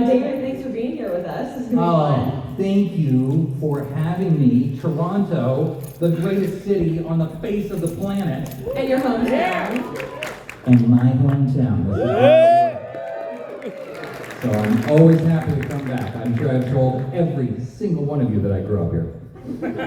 David, thanks for being here with us. This is going to be fun. Thank you for having me. Toronto, the greatest city on the face of the planet. And your hometown. And my hometown. So I'm always happy to come back. I'm sure I've told every single one of you that I grew up here.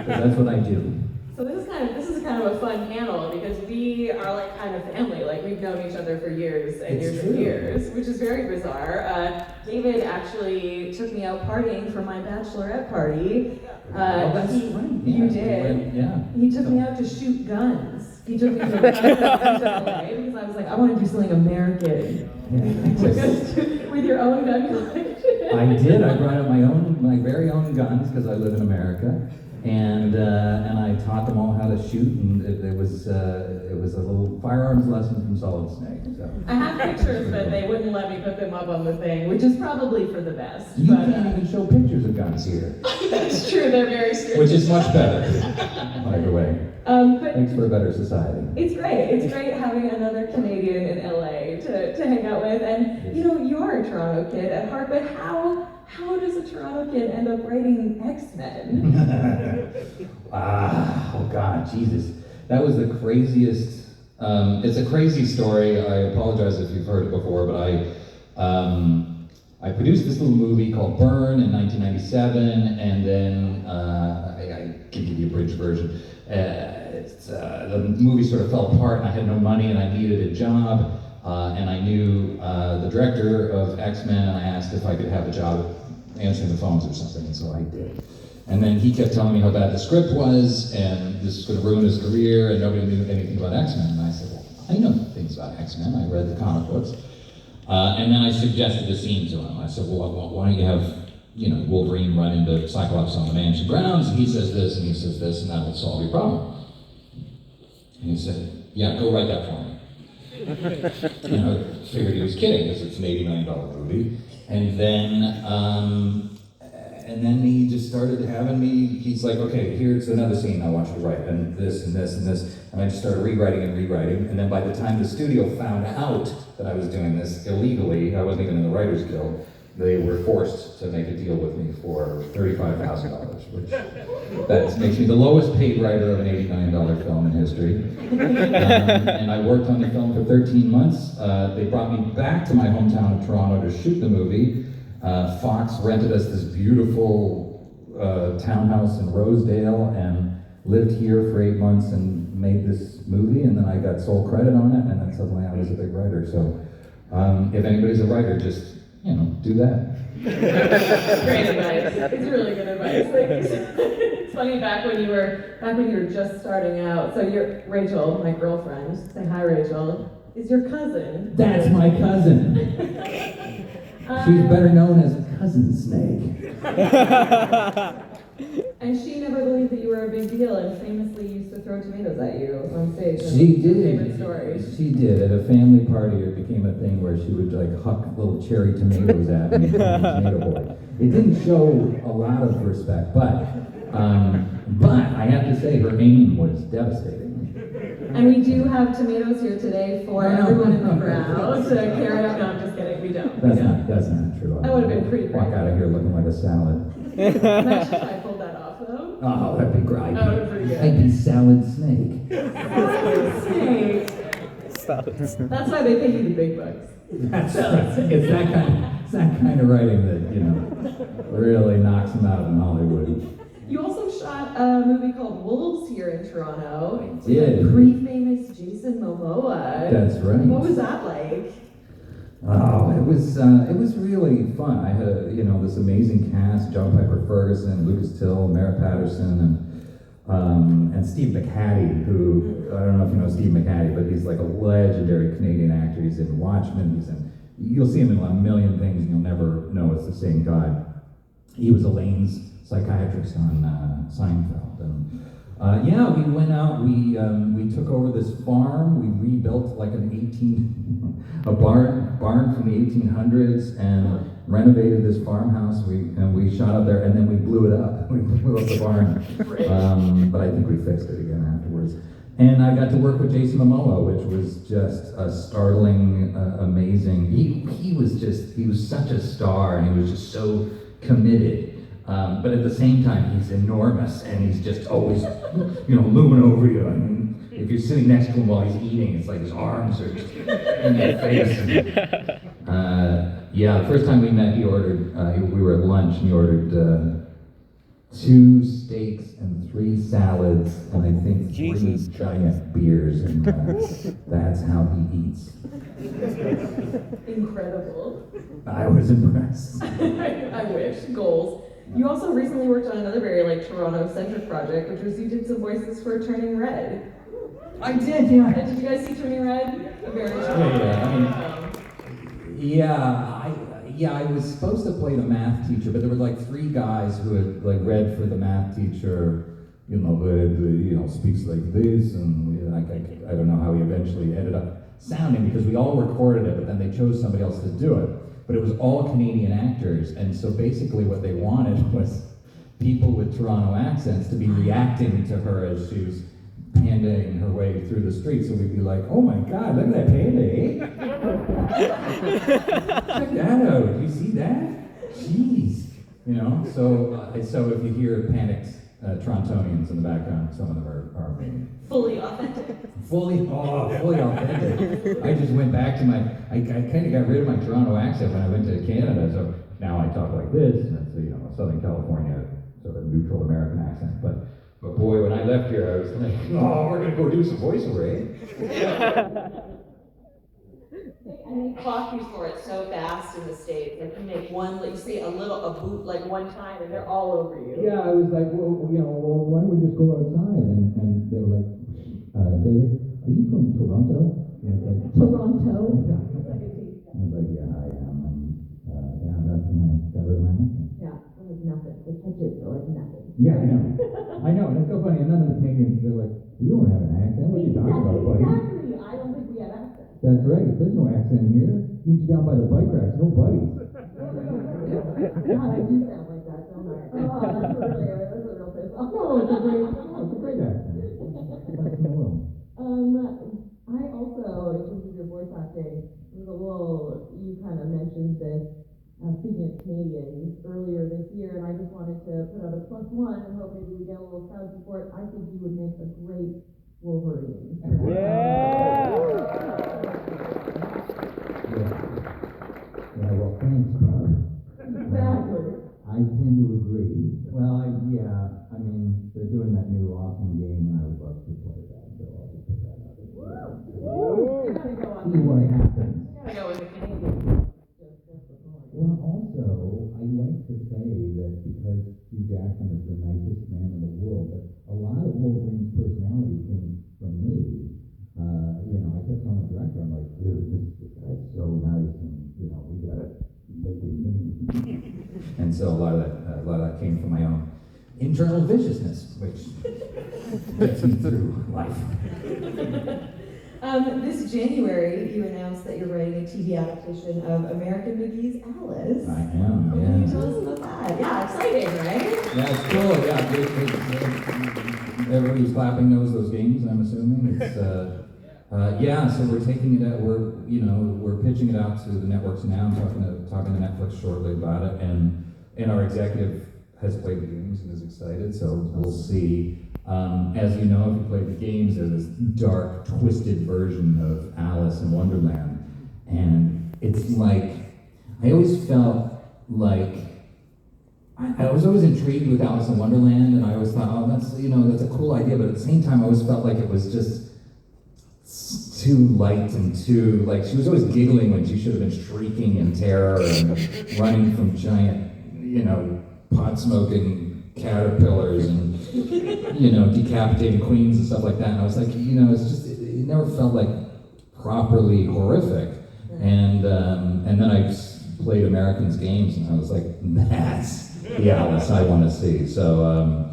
That's what I do. So this is kind of a fun panel because we are like kind of family. Like we've known each other for years and years and years, which is very bizarre. David actually took me out partying for my bachelorette party. That's right. You did. Yeah. He took me out to shoot guns. He took me to LA because I was like, I want to do something American. With your own gun collection. I did. I brought up my very own guns because I live in America. And I taught them all how to shoot, and it was a little firearms lesson from Solid Snake. So. I have pictures, but they wouldn't let me put them up on the thing, which is probably for the best. You can't even show pictures of guns here. That's true, they're very strict. Which is much better, by the way. But thanks for a better society. It's great having another Canadian in LA to hang out with, and you know, you're a Toronto kid at heart, but how does a Toronto kid end up writing X-Men? Oh God, Jesus. That was the craziest, it's a crazy story. I apologize if you've heard it before, but I produced this little movie called Burn in 1997, and then I can give you a bridge version. The movie sort of fell apart, and I had no money, and I needed a job, and I knew the director of X-Men, and I asked if I could have a job answering the phones or something, and so I did. And then he kept telling me how bad the script was, and this was going to ruin his career, and nobody knew anything about X-Men. And I said, well, I know things about X-Men. I read the comic books. And then I suggested a scene to him. I said, well, why don't you have, Wolverine run into Cyclops on the mansion grounds, and he says this, and he says this, and that will solve your problem. And he said, yeah, go write that for me. Figured he was kidding, because it's an $80 million movie. And then he just started having me, he's like, okay, here's another scene I want you to write, and this, and this, and this. And I just started rewriting, and then by the time the studio found out that I was doing this illegally, I wasn't even in the Writers Guild, they were forced to make a deal with me for $35,000, which that makes me the lowest paid writer of an $80 million film in history. And I worked on the film for 13 months. They brought me back to my hometown of Toronto to shoot the movie. Fox rented us this beautiful townhouse in Rosedale and lived here for 8 months and made this movie, and then I got sole credit on it, and then suddenly I was a big writer. So if anybody's a writer, just do that. Great advice. It's really good advice. It's funny, back when you were just starting out. So you're Rachel, my girlfriend. Say hi, Rachel. Is your cousin? That's my cousin. She's better known as Cousin Snake. And she never believed that you were a big deal, and famously used to throw tomatoes at you on stage. She did. Favorite story. She did. At a family party, it became a thing where she would huck little cherry tomatoes at me. Tomato boy. It didn't show a lot of respect, but I have to say her aim was devastating. And we do have tomatoes here today for everyone in the crowd to carry out. No, I'm just kidding. We don't. That's not true. That would have been pretty great. Walk out of here looking like a salad. Imagine if I pulled that off, though. Oh, that'd be great. That would be pretty good. I'd be Salad Snake. Salad Snake. That's why they pay you the big bucks. It's that kind of writing that, really knocks them out in Hollywood. You also shot a movie called Wolves here in Toronto. I did. Pre-famous Jason Momoa. That's right. What was that like? Oh, it was really fun. I had this amazing cast: John Piper Ferguson, Lucas Till, Mara Patterson, and Steve McHattie, who I don't know if you know Steve McHattie, but he's like a legendary Canadian actor. He's in Watchmen. You'll see him in a million things, and you'll never know it's the same guy. He was Elaine's psychiatrist on Seinfeld, and we went out. We took over this farm. We rebuilt like a barn from the 1800s and renovated this farmhouse. We shot up there, and then we blew it up. We blew up the barn, but I think we fixed it again afterwards. And I got to work with Jason Momoa, which was just a startling, amazing he was such a star, and he was just so committed. But at the same time, he's enormous, and he's just always, looming over you. And if you're sitting next to him while he's eating, it's like his arms are just in your face. The first time we met, he ordered, we were at lunch, and he ordered 2 steaks and 3 salads, and I think 3 giant beers, and that's how he eats. Incredible. I was impressed. I wish. Goals. You also recently worked on another very Toronto-centric project, which was you did some voices for Turning Red. I did, yeah. Did you guys see Turning Red? A very I was supposed to play the math teacher, but there were 3 guys who had read for the math teacher, speaks like this, and I don't know how he eventually ended up sounding, because we all recorded it, but then they chose somebody else to do it. But it was all Canadian actors, and so basically what they wanted was people with Toronto accents to be reacting to her as she was pandaing her way through the street. So we'd be like, "Oh my God, look at that panda, eh? Check that out, you see that? Jeez." So if you hear panicked Torontonians in the background, some of them are me. Fully authentic. Fully authentic. I just went back to I kind of got rid of my Toronto accent when I went to Canada, so now I talk like this, and it's a Southern California sort of neutral American accent. But boy, when I left here, I was like, oh, we're gonna go do some voiceover, eh? And they clock you for it so fast in the States. You make you say a boot one time, and they're all over you. Yeah, I was like, well, why don't we just go outside? And they were like, David, are you from Toronto? And I was like, Toronto? I was like, yeah, I am. And that's when I got rid of my accent. Yeah, it was nothing. The pitches are like nothing. Yeah, I know. I know, and it's so funny. And none of the Canadians, they're like, you don't have an accent. What are you talking about, buddy? Exactly. I don't think we have accents. That's right. There's no accent here. Meet you down by the bike racks. No buddies. God, I do sound like that, don't I? Oh, that's a real piss off. No, it's a great accent. That's in the world. I also, in terms of your voice acting, you kind of mentioned this, speaking of Canadians, earlier this year, and I just wanted to put out a +1 and hope maybe we get a little crowd support. I think you would make a great Wolverine. Yeah, well, thanks, Bob. Exactly. I tend to agree. Well, they're doing that new awesome game, and I would love to play that, so I'll just put that out there. See what happens. Gotta go with the Canadian. Well, also, I'd like to say that because Hugh Jackman is the nicest man in the world, that a lot of Wolverine's personality came from me. I kept telling the director, I'm like, dude, this guy's so nice, and we gotta make it mean. And so a lot of that came from my own internal viciousness, which gets me through life. This January, you announced that you're writing a TV adaptation of American McGee's Alice. I am, What can you tell us about that? Yeah, exciting, right? Yeah, it's cool. Yeah, everybody's clapping knows those games, I'm assuming. It's so we're taking it out. We're pitching it out to the networks now. I'm talking to Netflix shortly about it, and our executive has played the games and is excited. So we'll see. As you know, if you played the games, there's this dark, twisted version of Alice in Wonderland, and it's like I always felt like I was always intrigued with Alice in Wonderland, and I always thought, oh, that's a cool idea, but at the same time, I always felt like it was just too light and too, she was always giggling when she should have been shrieking in terror and running from giant, pot-smoking caterpillars and, decapitating queens and stuff like that. And I was like, it never felt like properly horrific. And then I played Americans games, and I was like, that's the Alice I want to see. So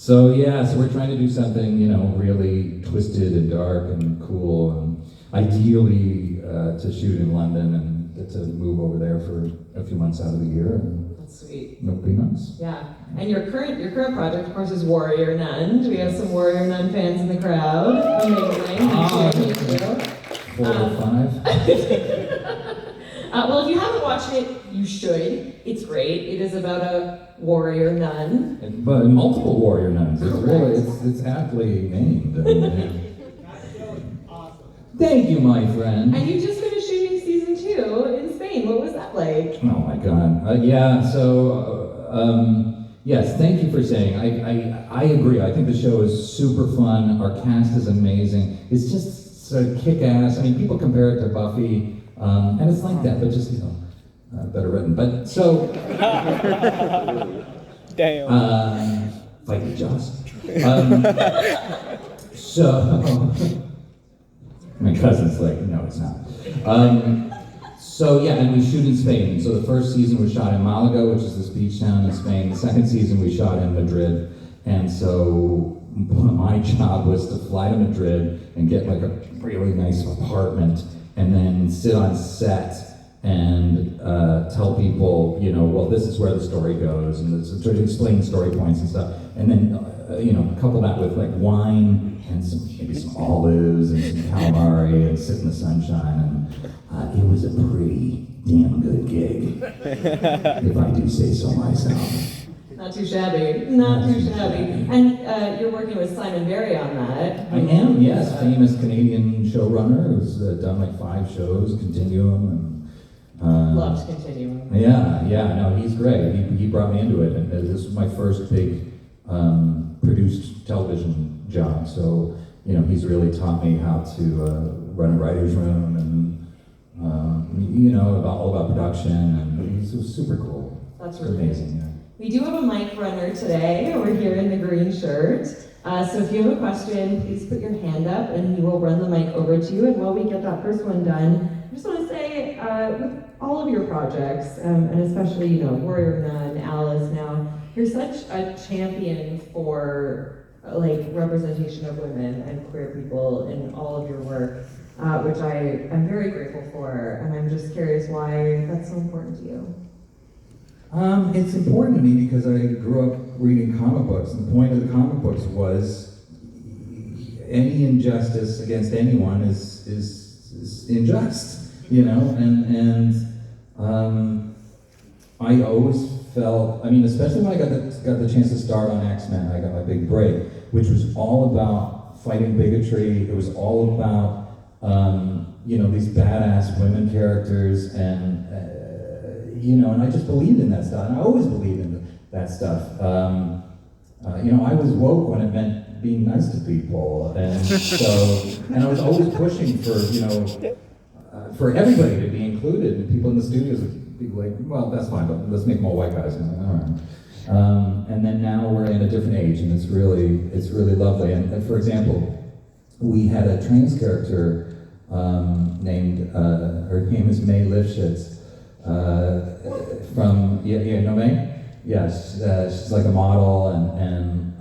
we're trying to do something, really twisted and dark and cool, and ideally to shoot in London and to move over there for a few months out of the year. And that's sweet. It'll be nice. Yeah, and your current project, of course, is Warrior Nun. Do we have some Warrior Nun fans in the crowd? Amazing. Thank you. 4 or 5. Well, if you haven't watch it, you should. It's great. It is about a warrior nun. But multiple warrior nuns. It's really, it's aptly named. Awesome. Thank you, my friend. And you just finished shooting season 2 in Spain. What was that like? Oh my God. Yes, thank you for saying. I agree. I think the show is super fun. Our cast is amazing. It's just sort of kick-ass. I mean, people compare it to Buffy, and it's like that, but just, better written. But so... Damn. Like it just. So... My cousin's like, no, it's not. So yeah, and we shoot in Spain. So the first season was shot in Malaga, which is this beach town in Spain. The second season we shot in Madrid. And so my job was to fly to Madrid and get like a really nice apartment and then sit on set and tell people, well, this is where the story goes, and sort of explain story points and stuff. And then, couple that with like wine and maybe some olives and some calamari and sit in the sunshine. And it was a pretty damn good gig, if I do say so myself. Not too shabby. Not too shabby. And you're working with Simon Barry on that. I am, yes, famous Canadian showrunner who's done like 5 shows, Continuum, and Loved Continuum. Yeah, no, he's great. He brought me into it, and this was my first big produced television job. So, he's really taught me how to run a writer's room and all about production, and it was super cool. That's really amazing. Yeah. We do have a mic runner today. We're here in the green shirt. So if you have a question, please put your hand up and he will run the mic over to you. And while we get that first one done, I just want to say, with all of your projects, and especially, Warrior Nun, Alice now, you're such a champion for representation of women and queer people in all of your work, which I am very grateful for. And I'm just curious why that's so important to you. It's important to me because I grew up reading comic books, and the point of the comic books was any injustice against anyone is unjust, and I always felt, especially when I got the chance to start on X-Men, I got my big break, which was all about fighting bigotry. It was all about these badass women characters, and and I just believed in that stuff, and I always believed in that stuff. I was woke when it meant being nice to people, and I was always pushing for everybody to be included, and people in the studios would be like, well, that's fine, but let's make them all white guys. And I'm like, all right. And then now we're in a different age, and it's really lovely. And for example, we had a trans character named, her name is May Lifshitz. From May? Yes, she's like a model, and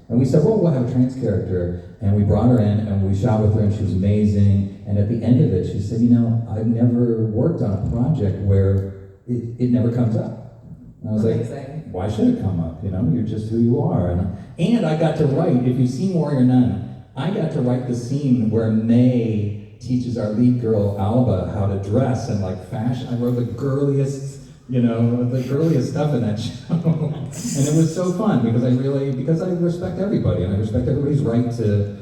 we said, well, we'll have a trans character, and we brought her in, and we shot with her, and she was amazing. And at the end of it, she said, I've never worked on a project where it never comes up. And I was like, why should it come up? You're just who you are. And I got to write, if you've seen Warrior Nun, I got to write the scene where May teaches our lead girl Alba how to dress and fashion. I wrote the girliest stuff in that show. And it was so fun because I respect everybody, and I respect everybody's right to,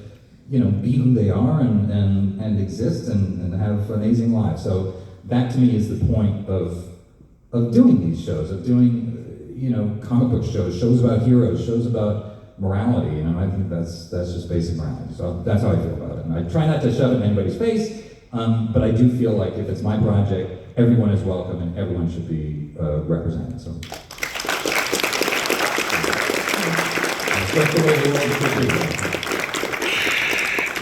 be who they are and exist and have amazing lives. So that to me is the point of doing these shows, of doing, comic book shows about heroes, shows about morality, I think that's just basic morality. So that's how I feel about it. And I try not to shove it in anybody's face, but I do feel like if it's my project, everyone is welcome and everyone should be represented. So that's the way the world should be.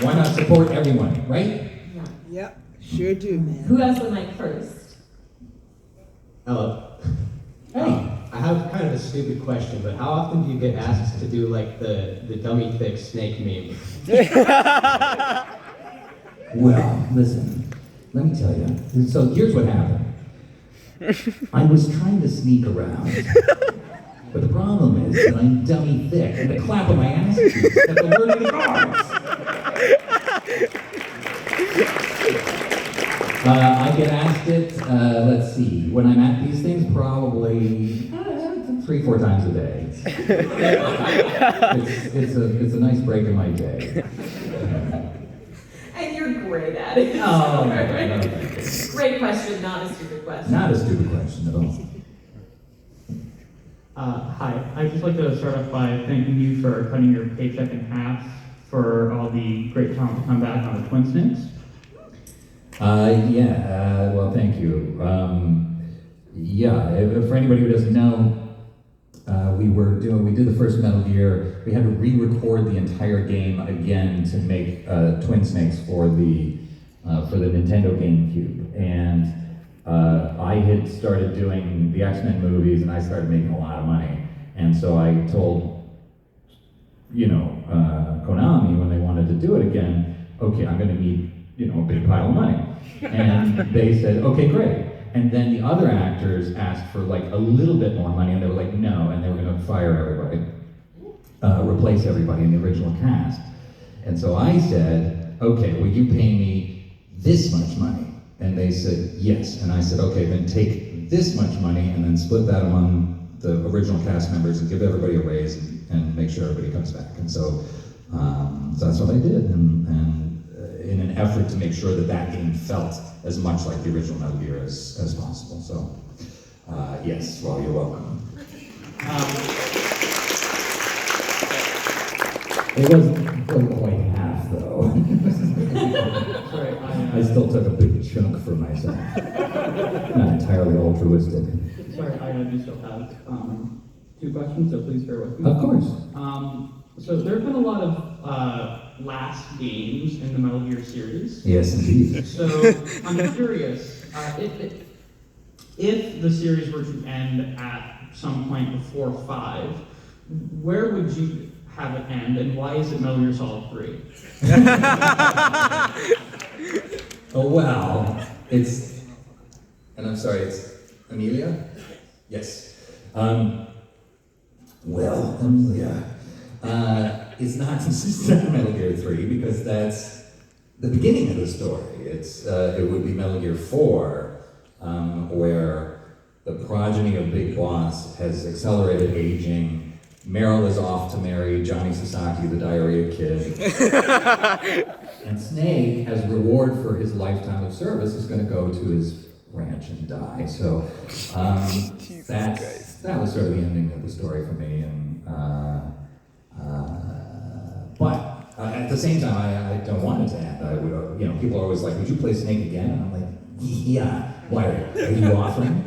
Why not support everyone, right? Yeah. Yep, sure do, man. Who has the mic first? Hello. Hey. I have kind of a stupid question, but how often do you get asked to do the dummy thick snake meme? Well, listen, let me tell you. So here's what happened. I was trying to sneak around, but the problem is that I'm dummy thick, and the clap of my ass cheeks got the word of the guards. I get asked it, let's see, when I'm at these things, probably 3-4 times a day. It's a nice break in my day. And you're great at it. Oh, no. Great question, not a stupid question. Not a stupid question at all. Hi, I'd just like to start off by thanking you for cutting your paycheck in half for all the great talent to come back on the Twin Snakes. Well, thank you. For anybody who doesn't know, we did the first Metal Gear. We had to re-record the entire game again to make Twin Snakes for the Nintendo GameCube. And I had started doing the X-Men movies, and I started making a lot of money. And so I told, Konami when they wanted to do it again, okay, I'm going to need, a big pile of money. And they said, okay, great. And then the other actors asked for like a little bit more money, and they were like, no, and they were going to fire everybody, replace everybody in the original cast. And so I said, okay, will you pay me this much money? And they said, yes. And I said, okay, then take this much money and then split that among the original cast members and give everybody a raise and make sure everybody comes back. And so that's what I did. And in an effort to make sure that game felt as much like the original Metal Gear as possible. So, yes, well, you're welcome. It wasn't quite half, though. Sorry, I still took a big chunk for myself. Not entirely altruistic. Sorry, I do still have 2 questions, so please bear with me. Of course. So there have been a lot of last games in the Metal Gear series. Yes, indeed. So I'm curious, if the series were to end at some point before 5, where would you have it end, and why is it Metal Gear Solid 3? Oh, well, it's Amelia? Yes. Amelia. It's not Metal Gear 3 because that's the beginning of the story. It would be Metal Gear 4, where the progeny of Big Boss has accelerated aging. Meryl is off to marry Johnny Sasaki, the Diarrhea Kid. And Snake, as reward for his lifetime of service, is going to go to his ranch and die. So that was sort of the ending of the story for me. But at the same time, I don't want it to end. I would, people are always like, "Would you play Snake again?" And I'm like, "Yeah. Why? Are you offering?"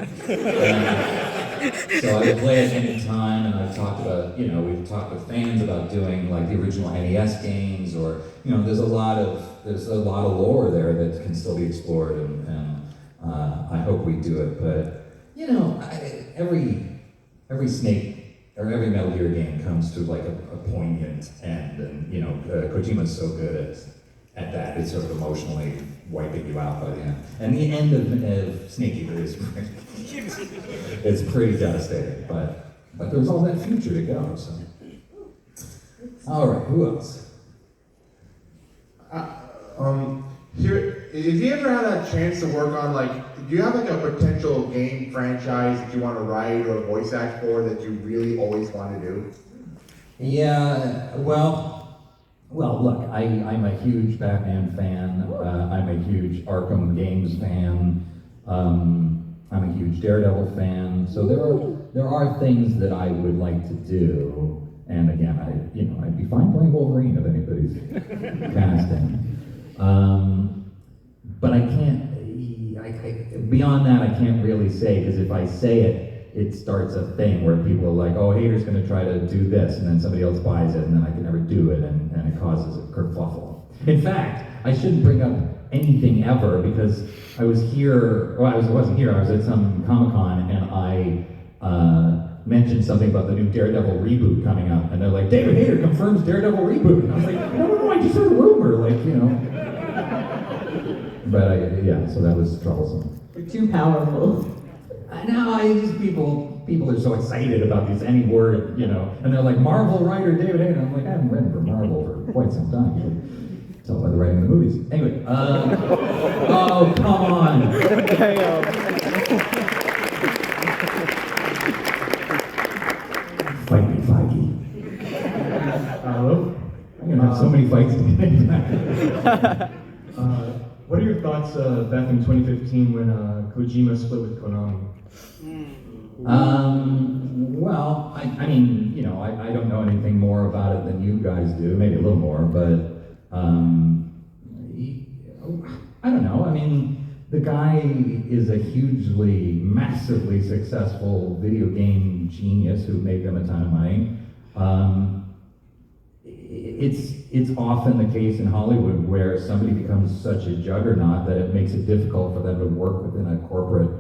So I would play it any time, and I've talked about, we've talked with fans about doing like the original NES games, or there's a lot of lore there that can still be explored, and I hope we do it. But every Snake or every Metal Gear game comes to like a poignant end, and Kojima's so good at that. It's sort of emotionally wiping you out by the end. And the end of Snake Eater is it's pretty devastating, but there's all that future to go. So, all right, who else? If you ever had a chance to work on do you have a potential game franchise that you want to write or voice act for that you really always want to do? Yeah, well, look, I'm a huge Batman fan. I'm a huge Arkham games fan. I'm a huge Daredevil fan. So there are things that I would like to do. And again, I'd be fine playing Wolverine if anybody's casting. But I can't. Beyond that, I can't really say, because if I say it, it starts a thing where people are like, "Oh, Hayter's going to try to do this," and then somebody else buys it, and then I can never do it, and it causes a kerfuffle. In fact, I shouldn't bring up anything ever, because I was here. Well, I wasn't here. I was at some Comic-Con, and I mentioned something about the new Daredevil reboot coming up, and they're like, "David Hayter confirms Daredevil reboot," and I was like, "No, I just heard a rumor," But so that was troublesome. You're too powerful. People are so excited about any word, and they're like, "Marvel writer David Hayter." I'm like, I haven't read for Marvel for quite some time. Tell by the writing of the movies. Anyway, oh, come on. Fight me, Feige. Hello? I'm gonna have so many fights to get into. What are your thoughts back in 2015 when Kojima split with Konami? Well, I mean, you know, I don't know anything more about it than you guys do, maybe a little more, but I don't know. I mean, the guy is a hugely, massively successful video game genius who made them a ton of money. It's often the case in Hollywood where somebody becomes such a juggernaut that it makes it difficult for them to work within a corporate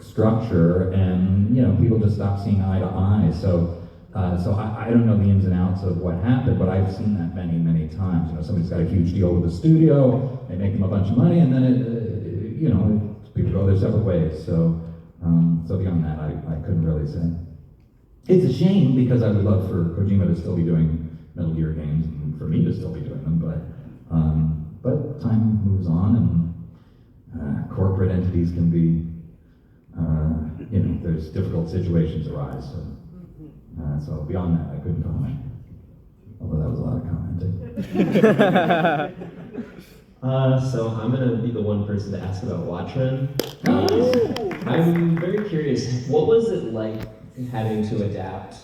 structure, and you know, people just stop seeing eye to eye. So I don't know the ins and outs of what happened, but I've seen that many times. You know, somebody's got a huge deal with the studio, they make them a bunch of money, and then it, you know, people go their separate ways. So beyond that, I couldn't really say. It's a shame because I would love for Kojima to still be doing Metal Gear games and for me to still be doing them, but time moves on, and corporate entities can be, you know, there's difficult situations arise. So beyond that, I couldn't comment. Although that was a lot of commenting. So I'm gonna be the one person to ask about Watchmen. I'm very curious, what was it like having to adapt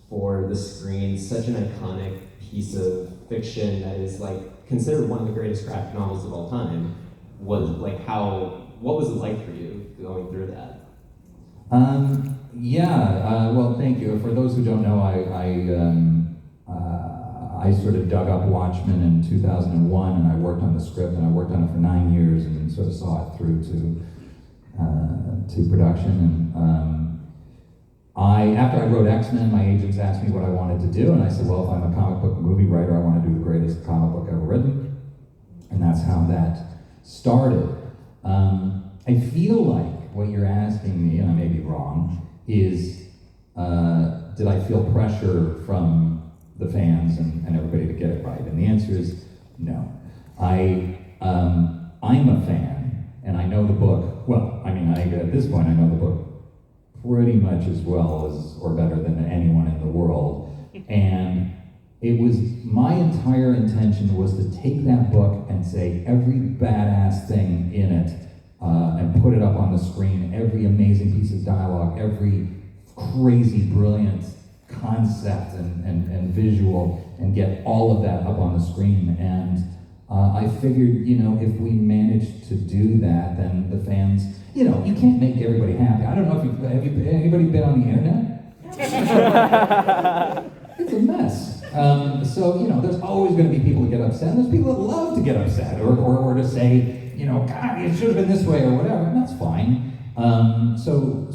for the screen such an iconic piece of fiction that is like considered one of the greatest graphic novels of all time? What was it like for you going through that? Well, thank you. For those who don't know, I sort of dug up Watchmen in 2001, and I worked on the script, and I worked on it for 9 years, and sort of saw it through to production. And after I wrote X-Men, my agents asked me what I wanted to do, and I said, well, if I'm a comic book movie writer, I want to do the greatest comic book ever written, and that's how that started. I feel like what you're asking me, and I may be wrong, is did I feel pressure from the fans and everybody to get it right? And the answer is no. I'm a fan, and I know the book, well, I mean, at this point I know the book pretty much as well as, or better than anyone in the world. And it was, my entire intention was to take that book and say every badass thing in it and put it up on the screen, every amazing piece of dialogue, every crazy, brilliant concept and visual, and get all of that up on the screen. And I figured, you know, if we managed to do that, then the fans, you know, you can't make everybody happy. I don't know if anybody been on the internet? It's a mess. So, you know, there's always going to be people that get upset, and there's people that love to get upset, or to say, you know, God, it should have been this way, or whatever, and that's fine. So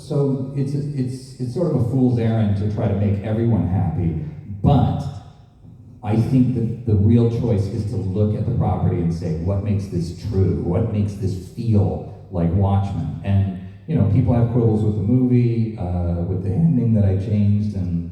it's sort of a fool's errand to try to make everyone happy, but I think that the real choice is to look at the property and say, what makes this true? What makes this feel like Watchmen? And, you know, people have quibbles with the movie, with the ending that I changed, and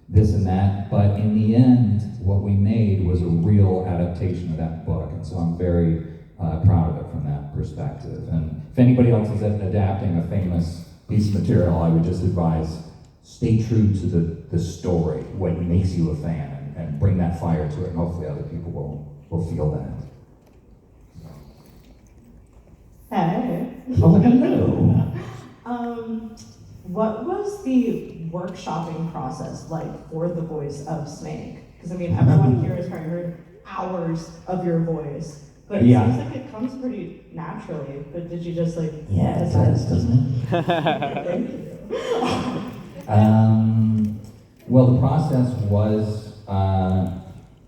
this and that, but in the end, what we made was a real adaptation of that book, and so I'm very proud of it from that perspective. And if anybody else is adapting a famous piece of material, I would just advise, stay true to the story, what makes you a fan, and bring that fire to it, and hopefully other people will feel that. Hey. Oh, hello. What was the workshopping process like for the voice of Snake? Because I mean, everyone here has probably heard hours of your voice, but it seems like it comes pretty naturally. But did you just like? Yeah, it does, doesn't it? Thank you. Well, the process was I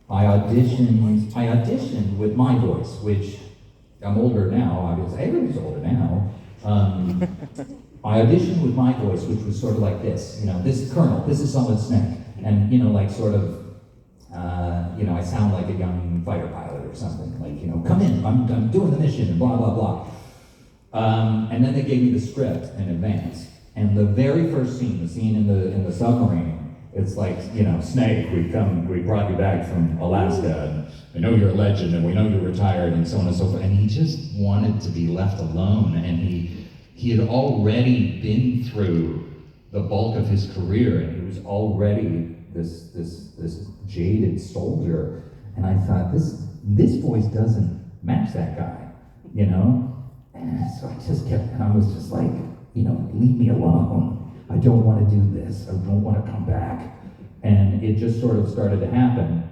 auditioned with my voice, which I'm older now, obviously. Everybody's older now. I auditioned with my voice, which was sort of like this, you know, this is Colonel, this is Solid Snake. And, you know, like sort of, you know, I sound like a young fighter pilot or something. Like, you know, come in, I'm doing the mission, and blah, blah, blah. And then they gave me the script in advance. And the very first scene, the scene in the submarine, It's like, you know, Snake, we brought you back from Alaska, and we know you're a legend, and we know you're retired, and so on and so forth. And he just wanted to be left alone, and he had already been through the bulk of his career, and he was already this jaded soldier. And I thought, this voice doesn't match that guy, you know? And so I was just like, you know, leave me alone. I don't want to do this. I don't want to come back. And it just sort of started to happen.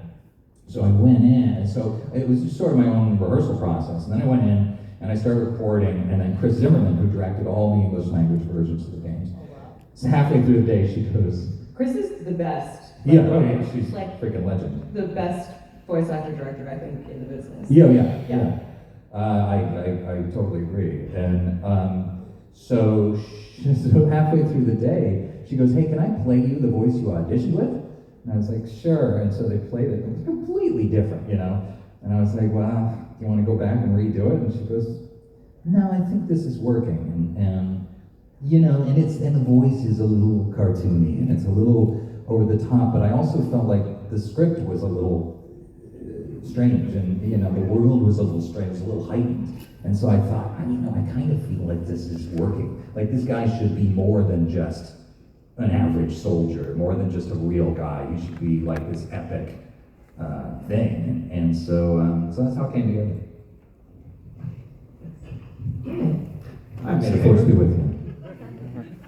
So I went in, and so it was just sort of my own rehearsal process. And then I went in, and I started recording, and then Chris Zimmerman, who directed all the English language versions of the games. So halfway through the day, she goes, Chris is the best. yeah, oh yeah, she's Like, freaking legend. the best voice actor director, I think, in the business. Yeah. I totally agree. And so halfway through the day, she goes, hey, can I play you the voice you auditioned with? And I was like, sure. And so they played it. It was completely different, you know? And I was like, well, do you want to go back and redo it? And she goes, no, I think this is working. And you know, and the voice is a little cartoony, and it's a little over the top, but I also felt like the script was a little strange, and you know, the world was a little strange, it was a little heightened. And so I thought, I kind of feel like this is working. Like this guy should be more than just an average soldier, more than just a real guy. He should be like this epic thing. And so that's how it came together. I'm May the force be with you.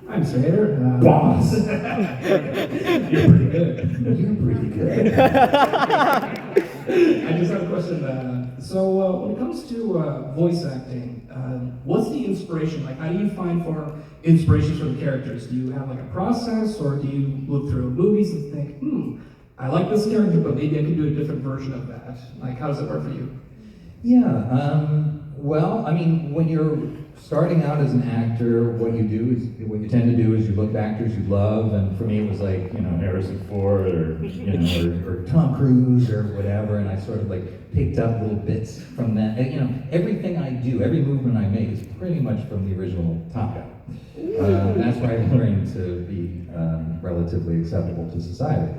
I'm Mr. Hayter. Boss! You're pretty good. You're pretty good. I just have a question. So when it comes to voice acting, what's the inspiration? Like, how do you find for inspirations for the characters? Do you have like a process, or do you look through movies and think, I like this character, but maybe I could do a different version of that? Like, how does it work for you? Yeah, well, I mean, when you're starting out as an actor, what you tend to do is you look at actors you love, and for me it was like, you know, Harrison Ford or Tom Cruise or whatever, and I sort of like picked up little bits from that. And, you know, everything I do, every movement I make is pretty much from the original Top Gun. That's where I learned to be relatively acceptable to society.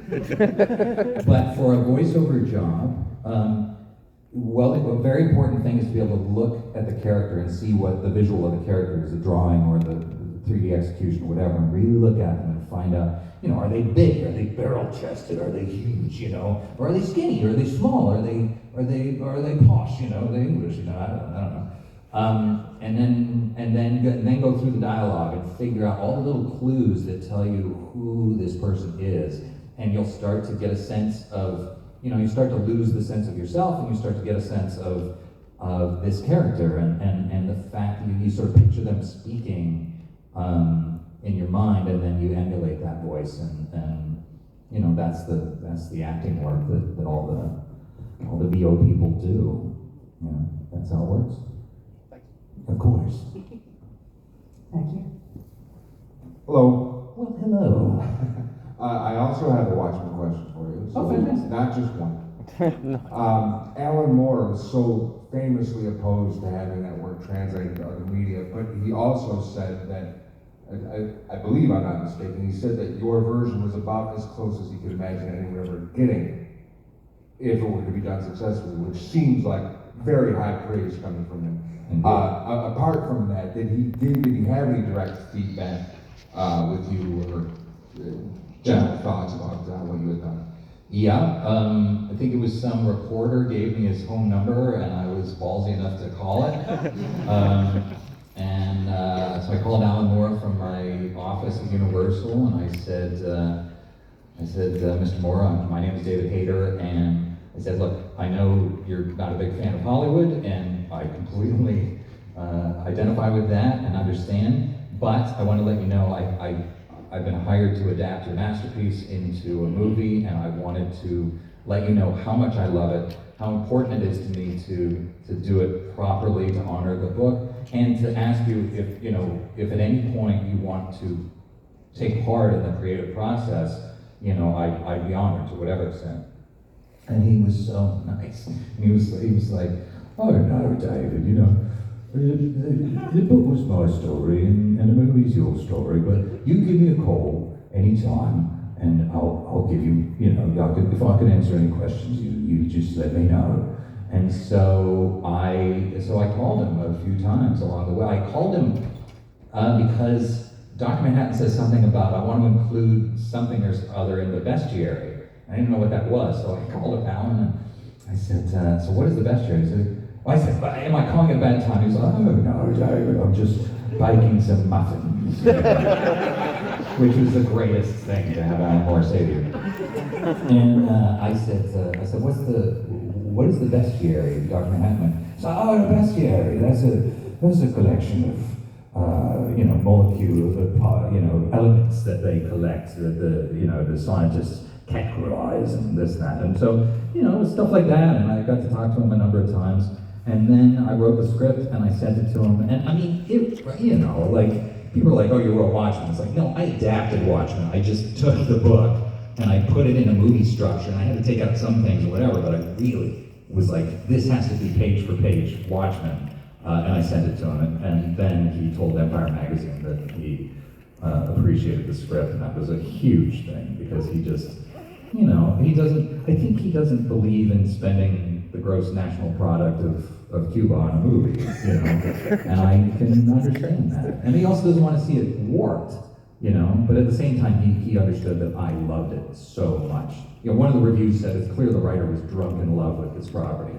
But for a voiceover job, well, a very important thing is to be able to look at the character and see what the visual of the character is, the drawing or the 3D execution or whatever, and really look at them and find out, you know, are they big? Are they barrel-chested? Are they huge? You know, or are they skinny? Are they small? Are they posh? You know, are they English? You know, I don't know. And then go through the dialogue and figure out all the little clues that tell you who this person is, and you'll start to get a sense of, you know, you start to lose the sense of yourself, and you start to get a sense of this character, and the fact that you sort of picture them speaking in your mind, and then you emulate that voice, and you know, that's the acting work that all the VO people do. You know, that's how it works. Of course. Thank you. Hello. Well, hello. I also have a Watchmen question for you. So fantastic. not just one. Alan Moore was so famously opposed to having that word translated to other media, but he also said that, I believe I'm not mistaken, he said that your version was about as close as he could imagine anyone ever getting if it were to be done successfully, which seems like very high praise coming from him. Apart from that, did he have any direct feedback with you, or general thoughts about what you had done? Yeah, I think it was some reporter gave me his home number, and I was ballsy enough to call it. So I called Alan Moore from my office at Universal, and I said, Mr. Moore, my name is David Hayter, and I said, look, I know you're not a big fan of Hollywood, and I completely identify with that and understand, but I want to let you know I've been hired to adapt your masterpiece into a movie, and I wanted to let you know how much I love it, how important it is to me to do it properly, to honor the book, and to ask you if at any point you want to take part in the creative process, you know, I'd be honored to whatever extent. And he was so nice. And he was like, oh no, David, you know, the book was my story, and the movie's your story, but you give me a call anytime, and I'll give you, you know, if I can answer any questions, you just let me know. And so I called him a few times along the way. I called him because Dr. Manhattan says something about, I want to include something or other in the bestiary. I didn't know what that was, so I called up Alan and I said, so what is the bestiary? He said, I said, am I calling it a bad time? He was like, oh, no, David, I'm just baking some muffins. Which was the greatest thing to have Alan Moore say to you. And I said, what is the bestiary, Dr. Manhattan? So, the bestiary, that's a collection of molecules, elements that they collect, that the scientists categorize and this and that. And so, stuff like that, and I got to talk to him a number of times. And then I wrote the script and I sent it to him. And I mean, people are like, oh, you wrote Watchmen. It's like, no, I adapted Watchmen. I just took the book and I put it in a movie structure, and I had to take out some things or whatever, but I really was like, this has to be page for page Watchmen. And I sent it to him, and then he told Empire Magazine that he appreciated the script, and that was a huge thing, because he just, I think he doesn't believe in spending the gross national product of Cuba on a movie, and I can understand that. And he also doesn't want to see it warped, but at the same time, he understood that I loved it so much. One of the reviews said, it's clear the writer was drunk in love with this property.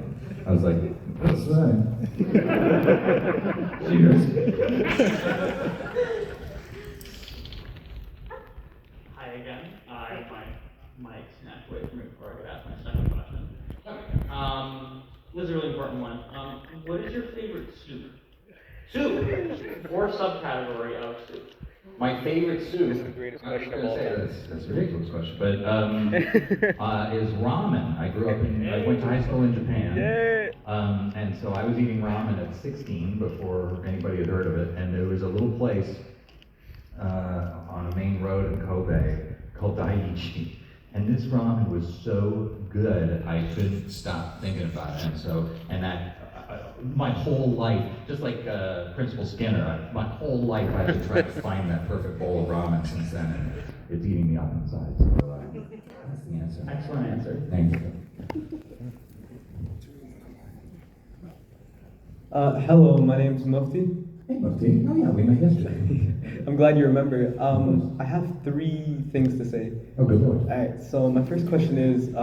I was like, that's right. Cheers. Hi again. I have my mic snatched away from me before I could ask my second question. This is a really important one. What is your favorite soup? Soup! Or subcategory of soup. My favorite soup, It's the greatest question of all time. that's a ridiculous question, but is ramen. I went to high school in Japan, and so I was eating ramen at 16 before anybody had heard of it, and there was a little place on a main road in Kobe called Daiichi, and this ramen was so good I couldn't stop thinking about it, and that my whole life, just like Principal Skinner, my whole life I had to try to find that perfect bowl of ramen since then, and it's eating me up inside. So that's the answer. Excellent answer. Thank you. Hello, my name's Mufti. Hey, Mufti. Oh yeah, we met yesterday. I'm glad you remember. I have 3 things to say. Oh, good lord. All right. So my first question is,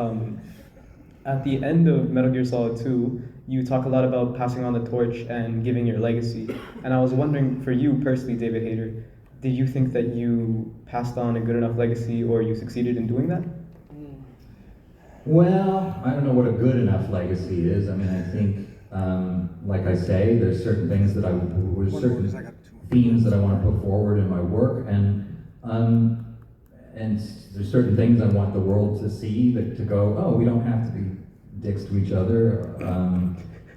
at the end of Metal Gear Solid 2, you talk a lot about passing on the torch and giving your legacy. And I was wondering, for you personally, David Hayter, did you think that you passed on a good enough legacy, or you succeeded in doing that? Well, I don't know what a good enough legacy is. I mean, I think, like I say, there's certain things that certain themes that I want to put forward in my work, and there's certain things I want the world to see, to go, oh, we don't have to be dicks to each other.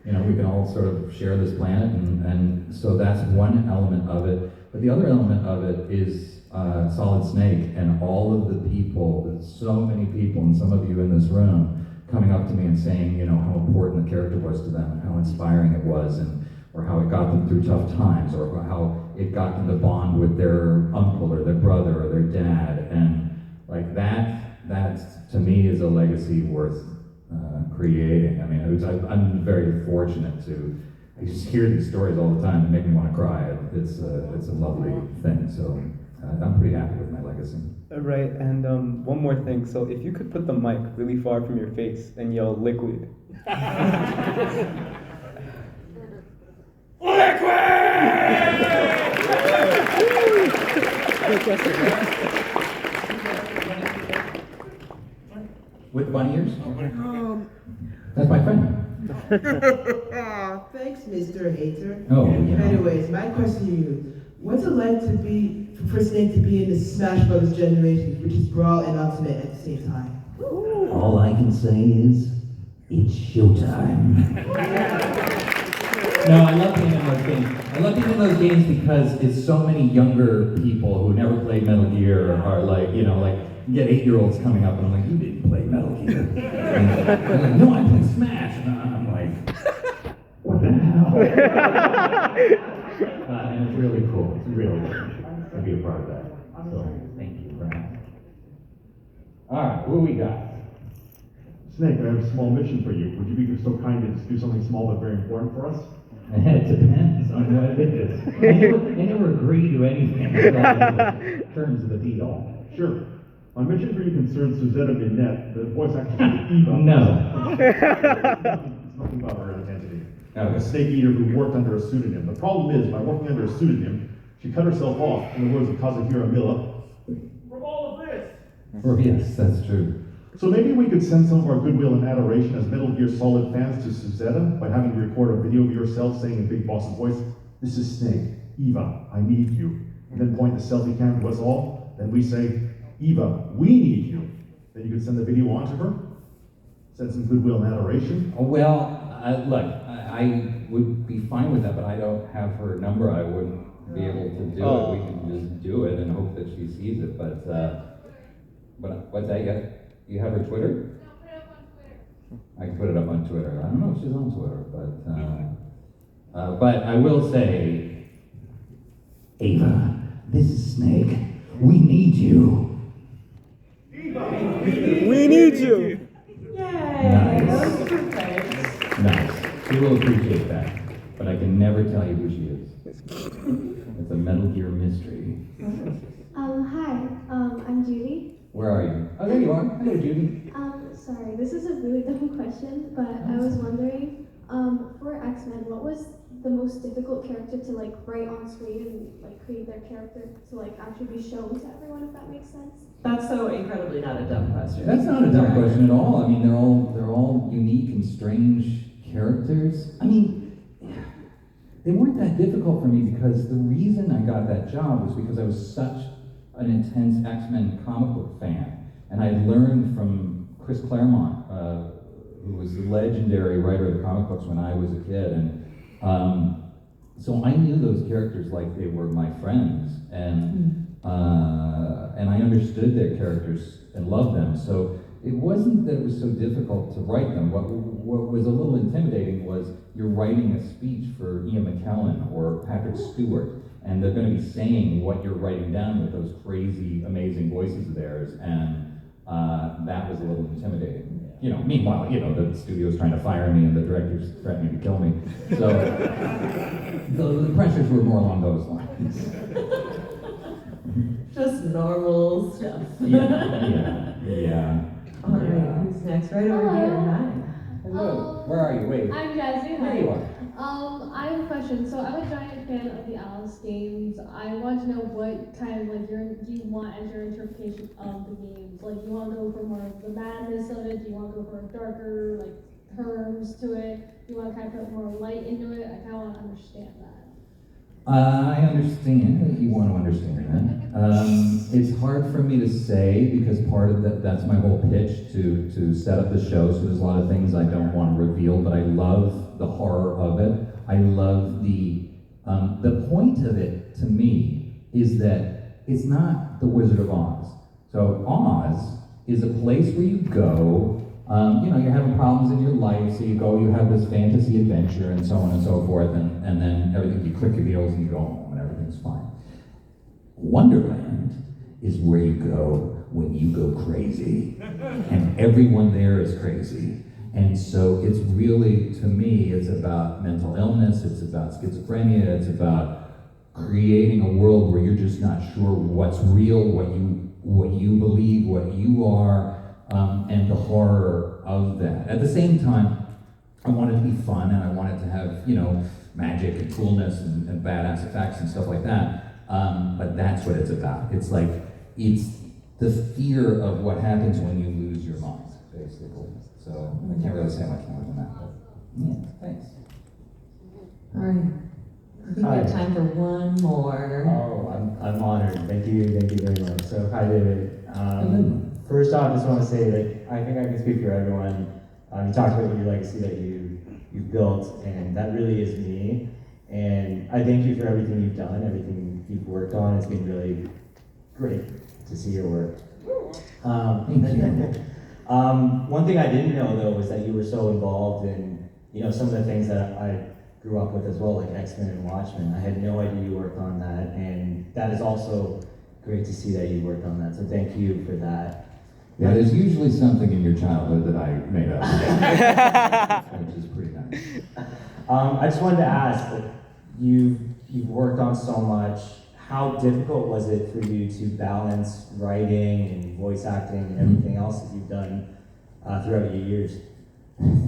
We can all sort of share this planet, and so that's one element of it. But the other element of it is Solid Snake and all of the people, so many people, and some of you in this room, coming up to me and saying, how important the character was to them, and how inspiring it was, or how it got them through tough times, or how it got them to bond with their uncle or their brother or their dad, and like that to me is a legacy worth creating. I mean, I'm very fortunate I just hear these stories all the time that make me want to cry. It's a lovely thing, so I'm pretty happy with my legacy. Right, and one more thing. So if you could put the mic really far from your face and yell liquid. With bunny ears? That's my friend. Thanks, Mr. Hayter. Oh, Anyways, my question to you: what's it like for Snake to be in the Smash Brothers generation, which is Brawl and Ultimate at the same time? All I can say is, it's showtime. No, I love being in those games. I love being in those games because it's so many younger people who never played Metal Gear are like, you get 8-year-olds coming up and I'm like, you didn't play Metal Gear. And they're like, no, I played Smash. And I'm like, what the hell? And it's really cool. It's really cool to be a part of that. So, thank you for having me. Alright, what do we got? Snake, I have a small mission for you. Would you be so kind as to do something small but very important for us? It depends on what it is. I never agree to anything in terms of the deal. Sure. My mission for you concerns Suzette Minette, the voice actress of Eva. No. It's nothing about her identity. A snake eater who worked under a pseudonym. The problem is, by working under a pseudonym, she cut herself off, in the words of Kazuhira Milla, from all of this. Yes, that's true. So maybe we could send some of our goodwill and adoration as Metal Gear Solid fans to Suzette by having you record a video of yourself saying in Big Boss's voice, "This is Snake. Eva, I need you." And then point the selfie cam to us all. Then we say, "Eva, we need you." Then you could send the video on to her. Send some goodwill and adoration. Oh, well, look, I would be fine with that, but I don't have her number. I wouldn't be able to do it. We can just do it and hope that she sees it. But what's that? You have her Twitter? I can put it up on Twitter. I don't know if she's on Twitter, but I will say, Ava, this is Snake. We need you. We need you! Yay! That was perfect. Nice. She will appreciate that. But I can never tell you who she is. It's a Metal Gear mystery. Hi, I'm Judy. Where are you? Oh, there you are. Hello, Judy. Sorry, this is a really dumb question, but I was wondering, for X-Men, what was the most difficult character to like write on screen and like create their character to like actually be shown to everyone, if that makes sense? That's so incredibly not a dumb question. That's not a dumb question at all. I mean, they're all unique and strange characters. I mean, they weren't that difficult for me because the reason I got that job was because I was such an intense X-Men comic book fan. And I had learned from Chris Claremont, who was the legendary writer of the comic books when I was a kid. And so I knew those characters like they were my friends. And I understood their characters and loved them. So it wasn't that it was so difficult to write them. What was a little intimidating was you're writing a speech for Ian McKellen or Patrick Stewart, and they're going to be saying what you're writing down with those crazy, amazing voices of theirs, and that was a little intimidating. You know, meanwhile, you know, the studio's trying to fire me and the director's threatening to kill me. So the pressures were more along those lines. Just normal stuff. Yeah. All right, who's next? Right over here. Hi. Hello. Where are you? Wait. I'm Jazzy. There you are. I have a question. So I'm a giant fan of the Alice games. I want to know what kind of like do you want as your interpretation of the games? Like, do you want to go for more of the madness of it? Do you want to go for darker like terms to it? Do you want to kind of put more light into it? I kind of want to understand that. I understand that you want to understand that. It's hard for me to say because part of that's my whole pitch to set up the show. So there's a lot of things I don't want to reveal, but I love the horror of it. I love the point of it to me is that it's not the Wizard of Oz. So Oz is a place where you go. You know, you're having problems in your life, so you go, you have this fantasy adventure and so on and so forth, and then everything, you click your heels and you go home and everything's fine. Wonderland is where you go when you go crazy, and everyone there is crazy. And so it's really, to me, it's about mental illness, it's about schizophrenia, it's about creating a world where you're just not sure what's real, what you believe, what you are, and the horror of that. At the same time, I want it to be fun and I want it to have, you know, magic and coolness and badass effects and stuff like that. But that's what it's about. It's like, it's the fear of what happens when you lose your mind, basically. So I can't really say much more than that, but yeah, thanks. All right. I think we have time for one more. Oh, I'm honored. Thank you very much. So, hi, David. First off, I just want to say that I think I can speak for everyone. You talked about your legacy that you've built, and that really is me. And I thank you for everything you've done, everything you've worked on. It's been really great to see your work. One thing I didn't know though was that you were so involved in, you know, some of the things that I grew up with as well, like X-Men and Watchmen. I had no idea you worked on that, and that is also great to see that you worked on that. So thank you for that. Yeah, there's usually something in your childhood that I made up, which is pretty nice. I just wanted to ask, like, you've worked on so much. How difficult was it for you to balance writing and voice acting and everything else that you've done throughout your years?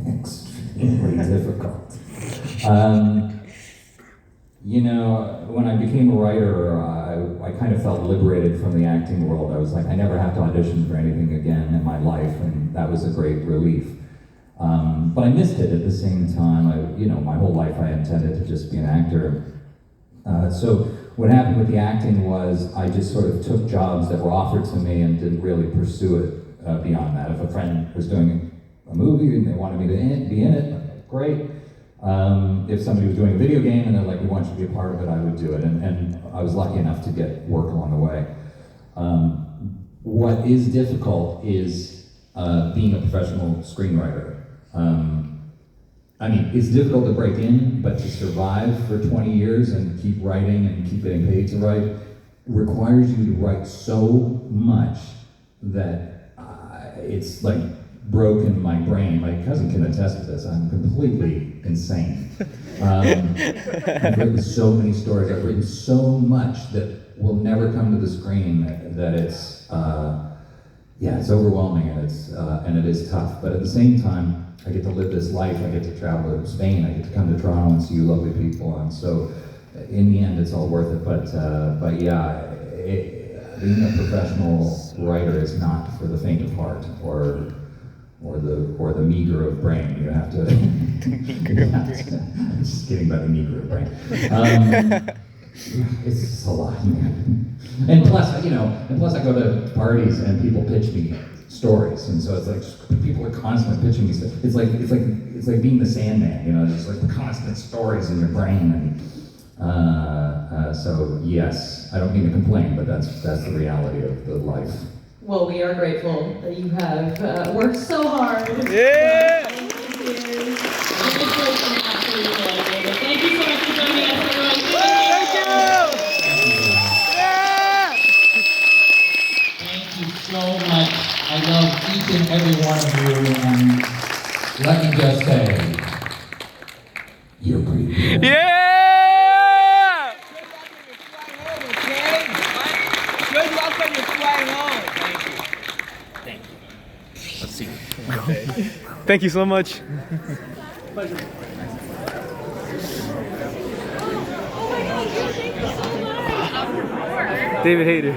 Extremely difficult. You know, when I became a writer, I kind of felt liberated from the acting world. I was like, I never have to audition for anything again in my life, and that was a great relief. But I missed it at the same time. You know, my whole life I intended to just be an actor. So what happened with the acting was I just sort of took jobs that were offered to me and didn't really pursue it beyond that. If a friend was doing a movie and they wanted me to be in it, great. If somebody was doing a video game and they're like, we want you to be a part of it, I would do it. And I was lucky enough to get work along the way. What is difficult is being a professional screenwriter. I mean, it's difficult to break in, but to survive for 20 years and keep writing and keep getting paid to write requires you to write so much that it's like broken my brain. My cousin can attest to this. I'm completely insane. I've written so many stories. I've written so much that will never come to the screen that it's, yeah, it's overwhelming and it is tough. But at the same time, I get to live this life. I get to travel to Spain. I get to come to Toronto and see you lovely people. And so, in the end, it's all worth it. But yeah, being a professional writer is not for the faint of heart or the meager of brain. You have to. I'm just kidding about the meager of brain. It's just a lot, man. And plus, I go to parties and people pitch me stories, and so it's like people are constantly pitching me stuff. It's like being the Sandman, you know. It's like constant stories in your brain, and so yes, I don't mean to complain, but that's the reality of the life. Well, we are grateful that you have worked so hard. Yeah! Thank you. Thank you so much for joining us, everyone. Thank you! Yeah! Thank you so much. I love each and every one of you, and let me just say, you're pretty good. Yeah! Good luck when you're flying home. Thank you. Let's see. Okay. Thank you so much. Pleasure. David Hayter.